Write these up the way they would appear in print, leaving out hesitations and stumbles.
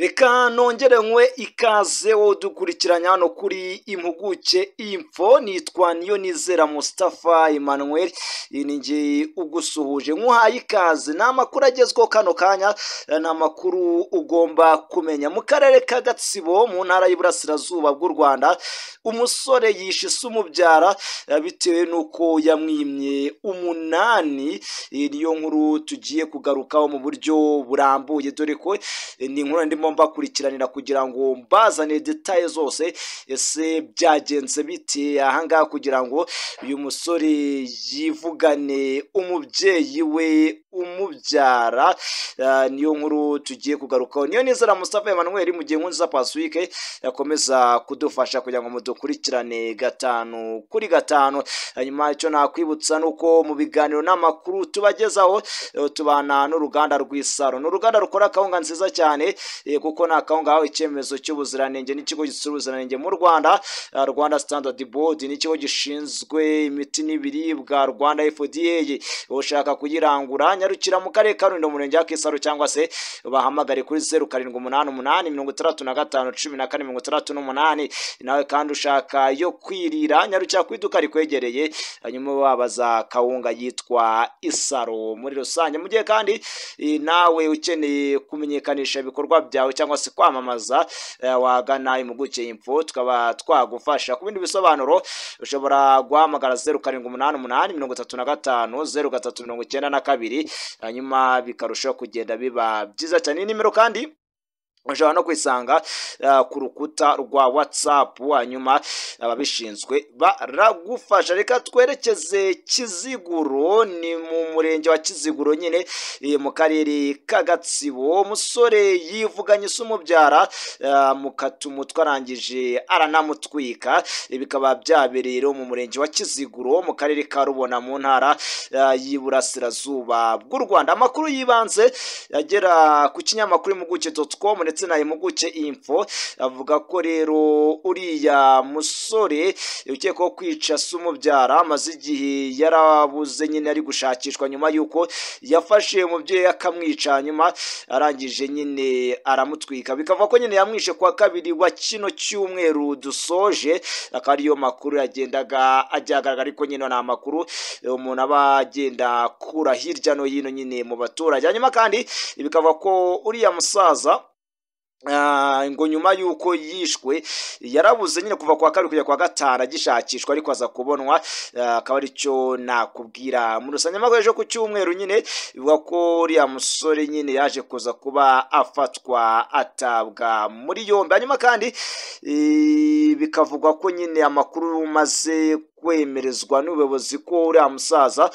Reka nongere nkwe ikaze wowe udukurikiranya hano kuri Impuguke Info, nitwa Niyonizera Mustafa Emmanuel, ni njye ugusuhuje nkuhaye ikaze. Ni amakuru agezweho kano kanya, ni amakuru ugomba kumenya. Mu karere ka Gatsibo mu ntara y'Iburasirazuba bw'u Rwanda, umusore yishe se umubyara bitewe n'uko yamwimye umunani. Niyo nkuru tugiye kugarukaho mu buryo burambuye, dore ko ni inkuru ndimo mbakurikiranira kugira ngo mbazane detaye zose. Ese byagenze bite ahangaha kugira ngo uyu musore yivugane umubyeyi we umubyara? Niyo nkuru tugiye kugarukaho. Niyonizera Mustafa Emmanuel mu gihe nkunza Pacifique yakomeza kudufasha kugira ngo mudukurikirane gatanu kuri gatanu. Hanyuma icyo nakwibutsa nuko mu biganiro n'amakuru tubagezaho tubana n'uruganda rw'Isaro. Ni uruganda rukora kawunga nziza cyane, kuko nta kawunga aho icyemezo cy'ubuziranenge n'ikigo gisura ubuziranenge mu Rwanda, Rwanda Standard Board, n'ikigo gishinzwe imiti n'ibiribwa Rwanda FDA. Ushaka kuyirangura nyarukira mu karere ka Rulindo murenge wa Kisaro, cyangwa se bahamagare kuri 0788 nawe kandi ushaka yo kwirira nyarukira ku iduka rikwegereye, hanyuma babaza kawunga yitwa Isaro muri rusange. Mu gihe kandi nawe ukeneye kumenyekanisha ibikorwa byawe cyangwa se kwamamaza, wagana Impuguke Info tukaba twagufasha. Ku bindi bisobanuro ushobora guhamagara 0788 hanyuma bikarushaho kugenda biba byiza cyane. Nimero kandi ushobora no kwisanga ku rukuta rwa WhatsApp, hanyuma ababishinzwe baragufasha. Reka twerekeze Kiziguro, ni mu murenge wa Kiziguro nyine mu karere ka Gatsibo. Umusore yivuganye se umubyara mukata umutwe arangije aranamutwika. Bikaba byabereye mu murenge wa Kiziguro mu karere ka Rubona mu ntara y'Iburasirazuba bw'u Rwanda. Amakuru yibanze agera ku kinyamakuru impuguke.com ndetse na Impuguke Info avuga ko rero uriya musore ukekwaho kwica se umubyara amaze igihe yarabuze nyine ari gushakishwa, nyuma yuko yafashe umubyeyi akamwica, nyuma arangije nyine aramutwika. Bikavuga ko nyine yamwishe kwa kabiri wa kino cyumweru dusoje. Akaba ariyo makuru yagendaga ajyagaragara, ariko nyine ni amakuru umuntu aba agenda kura hirya no hino nyine mu baturage. Hanyuma kandi bikavuga ko uriya musaza ngo nyuma yuko yishwe yarabuze nyine kuva kwa kabiri kujya kwa gatanu agishakishwa, ariko aza kubonwa. Akaba aricyo nakubwira muri rusange. Amakuru ejo ku cyumweru nyine bivuga ko uriya musore nyine yaje kuza kuba afatwa atabwa muri yombi. Hanyuma kandi bikavugwa ko nyine amakuru maze kwemerezwa n'ubuyobozi ko uriya musaza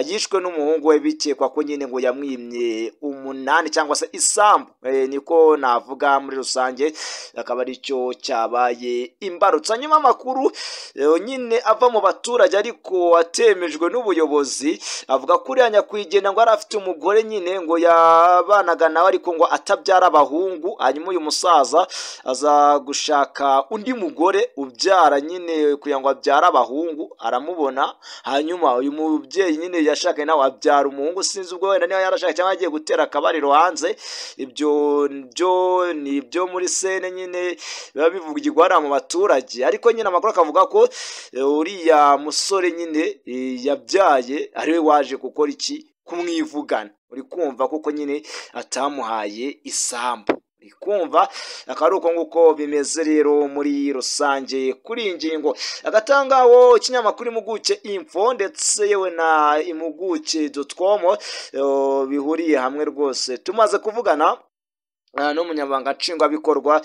yishwe n'umuhungu we, bikekwa ko nyine ngo yamwimye umunani cyangwa se isambu, niko navuga muri rusange. Akaba aricyo cyabaye imbarutso. Nyuma amakuru nyine ava mu baturage ariko atemejwe n'ubuyobozi avuga ko uriya nyakwigendera ngo yari afite umugore nyine ngo yabanaga nawe, ariko ngo atabyara abahungu. Hanyuma uyu musaza aza gushaka undi mugore ubyara nyine kugira ngo abyare abahungu, aramubona. Hanyuma uyu mubyeyi nyine yashakanye nawe abyara umuhungu. Sinzi ubwo wenda niba yarashaka cyangwa agiye gutera akabariro hanze. Ibyo ni ibyo muri sene nyine biba bivugirwa hariya mu baturage, ariko nyine amakuru akavuga ko uriya musore nyine yabyaye ariwe waje gukora iki, kumwivugana. Uri kumva kuko nyine atamuhaye isambu. Kumva akaba ari uko nguko bimeze rero muri rusange kuri iyi ngingo. Agatangaho ikinyamakuru Impuguke Info ndetse yewe na Impuguke.com bihuriye hamwe rwose. Tumaze kuvugana n'umunyamabanga nshingwabikorwa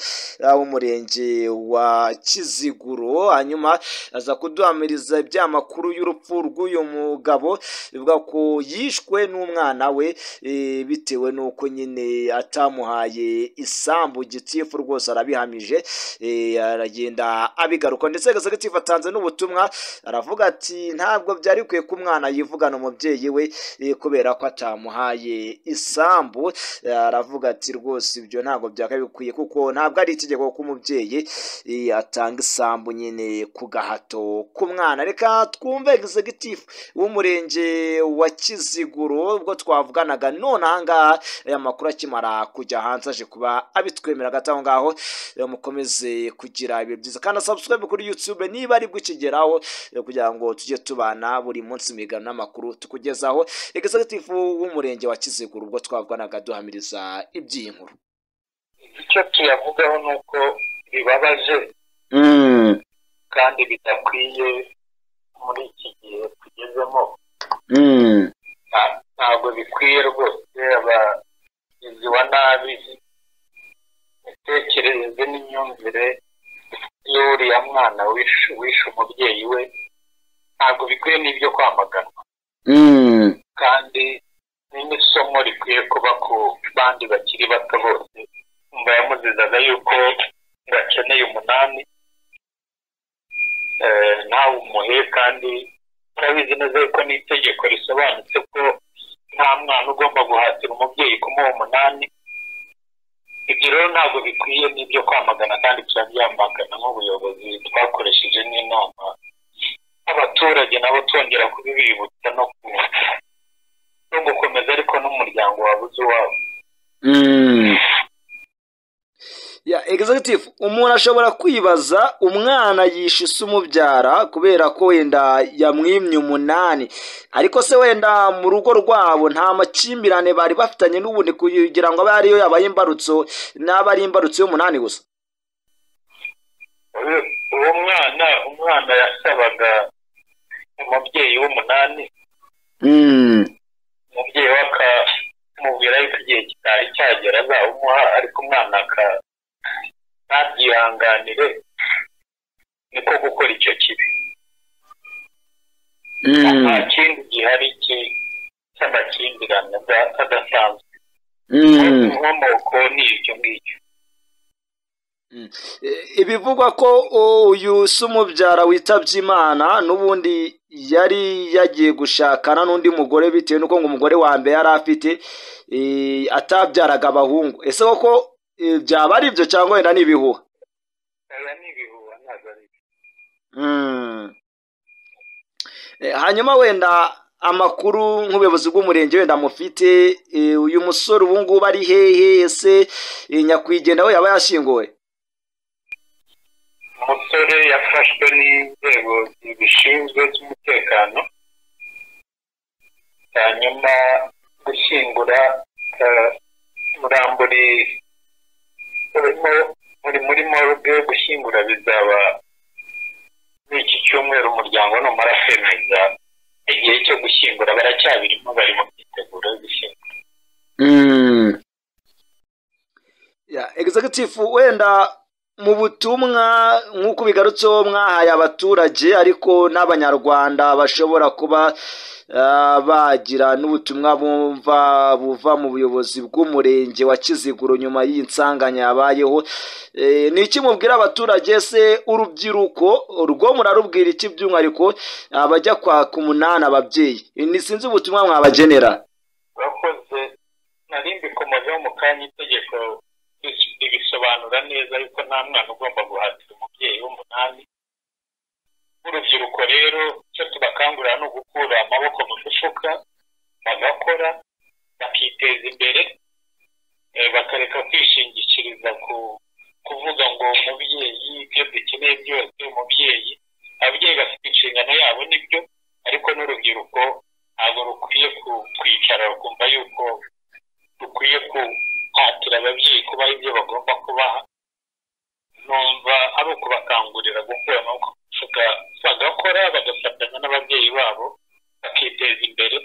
w'umurenge wa Kiziguro, hanyuma aza kuduhamiriza ibyamakuru y'urupfu rw'uyu mugabo. Bivuga ko yishwe n'umwana we bitewe n'uko nyine atamuhaye isambu. Gitifu rwose arabihamije, aragenda abigaruka. Ndetse Gitifu atanze n'ubutumwa, aravuga ati ntabwo byari bikwiye ko umwana yivugana umubyeyi we kubera ko atamuhaye isambu. Aravuga ati rwose ibyo ntabwo byakabikwiye kuko ntabwo ari itegeko ko umubyeyi atanga isambu nyine ku gahato k'umwana. Reka twumve executive w'umurenge wa Kiziguro ubwo twavuganaga none ahangaha aya makuru akimara kujya hanze aje kuba abitwemera gato aho ngaho. Mukomeze kugira ibihe byiza kandi subscribe kuri YouTube niba ari bwikigeraho kugira ngo tujye tubana buri munsi imigano n'amakuru tukugezaho. Executive w'umurenge wa Kiziguro ubwo twavuganaga duhamiriza iby'iyi nkuru. Icyo tuyavugaho ni uko bibabaje kandi bidakwiye muri iki gihe tugezemo. Ntabwo bikwiye rwose abagizi wa nabi imitekerereze n'imyumvire y'uriya mwana wishe umubyeyi we ntabwo bikwiye n'ibyo kwamaganwa, kandi n'isomo rikwiye kuba ku bandi bakiri bato bose. Umva yamuzizaga yuko ngo akeneye 8 nawe umuhe, kandi urabizi neza yuko n'itegeko risobanutse ko nta mwana ugomba guhatira umubyeyi kumuha 8. Ibyo rero ntabwo bikwiye n'ibyo kwamagana, kandi turabyamagana nk'ubuyobozi. Twakoresheje n'inama abaturage nabo twongera kubibibutsa no gukomeza, ariko n'umuryango wabuze uwabo. Executive, umuntu ashobora kwibaza umwana yishe ise umubyara kubera ko wenda yamwimye 8, ariko se wenda mu rugo rwabo nta makimbirane bari bafitanye n'ubundi kugira ngo abe ariyo yabaye imbarutso n'aba ari imbarutso y'8 gusa? Uwo umwana yasabaga umubyeyi w'8, umubyeyi we akamubwira yuko igihe kitari cyagera azawumuha, ariko umwana ntabyihanganire. Niko gukora icyo kibi. Nta kindi gihari cy'amakimbirane adasanzwe. Inkomoko ni ibyo ngibyo. Ibivugwa ko uyu se umubyara witabye Imana n'ubundi yari yagiye gushakana n'undi mugore bitewe n'uko ngo umugore wa mbere yari afite atabyaraga abahungu. Ese koko byaba ari ibyo cyangwa wenda ni ibihuha? Ni ibihuha, ntabwo ari byo. Hanyuma wenda amakuru nk'ubuyobozi bw'umurenge wenda mufite, uyu musore ubu ngubu ari hehe? Ese nyakwigendera we yaba yashyinguwe? Umusore yafashwe n'inzego zibishinzwe z'umutekano, hanyuma gushyingura muri morgue. Gushyingura bizaba n'iki cyumweru. Umuryango numara kwemeza igihe cyo gushyingura, baracyabirimo, bari mu myiteguro yo gushyingura. Executive, wenda mu butumwa nk'uko bigarutseho mwahaye abaturage ariko n'abanyarwanda bashobora kuba bagira n'ubutumwa bumva buva mu buyobozi bw'umurenge wa Kiziguro nyuma y'iyi nsanganya yabayeho, ni iki mubwira abaturage? Se urubyiruko rwo murarubwira iki by'umwihariko abajya kwaka 8 ababyeyi? Ni sinzi ubutumwa mwabagenera. Urakoze. Nari mbikomojeho mu kanya. Itegeko ribisobanura neza yuko nta mwana ugomba guhatira umubyeyi w'8. Urubyiruko rero icyo tubakangurira ni ugukura amaboko mu mufuka, bagakora, bakiteza imbere, bakareka kwishingikiriza kuvuga ngo umubyeyi ibyo dukeneye byose umubyeyi. Ababyeyi bafite inshingano yabo nibyo, ariko n'urubyiruko ntabwo rukwiye kwicara rukumva yuko rukwiye guhatira ababyeyi kubaha ibyo bagomba kubaha. Numva ari ukubakangurira gukura amaboko mu mufuka, bagakora, bagafatanya n'ababyeyi babo, bakiteza imbere.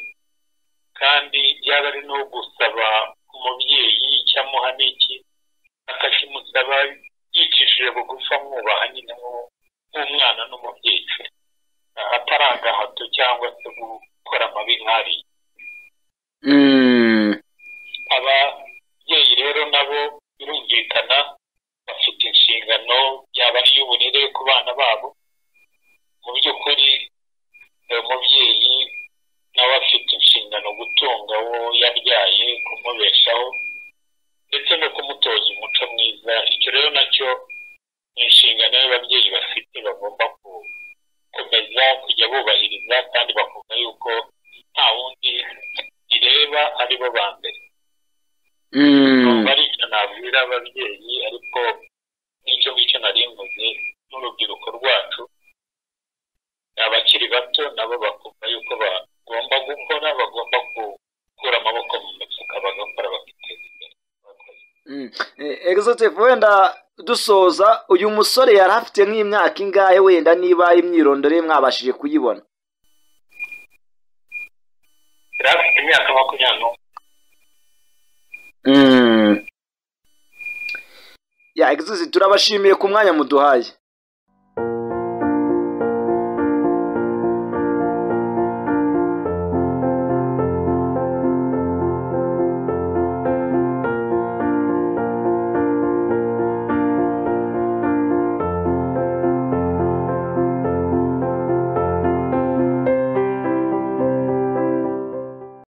Kandi byaba ari no gusaba umubyeyi icyamuha n'iki, akakimusaba yicishije bugufi, amwubaha nyine nk'umwana n'umubyeyi, atari agahato cyangwa se gukora amabi nk'ariya. Ababyeyi rero nabo birumvikana bafite inshingano, yaba ari iy'uburere ku bana babo. Mu by'ukuri umubyeyi nawe afite inshingano gutunga uwo yabyaye, kumubeshaho ndetse no kumutoza bityo ni inshingano y'ababyeyi bafite bagomba gukomeza kujya bubahiriza kandi bakumva yuko nta wundi ireba ari bo ba mbere. Ari icyo nabwira ababyeyi, ariko n'icyo ngicyo nari mvuze n'urubyiruko rwacu, abakiri bato nabo bakumva yuko bagomba gukora, bagomba gukura amaboko mu mifuka bagakora bakiteza imbere. Exotif, wenda dusoza, uyu musore yari afite nk'imyaka ingahe wenda niba imyirondoro ye mwabashije kuyibona? Yari afite imyaka 21. Ya Exotif, turabashimiye ku mwanya muduhaye.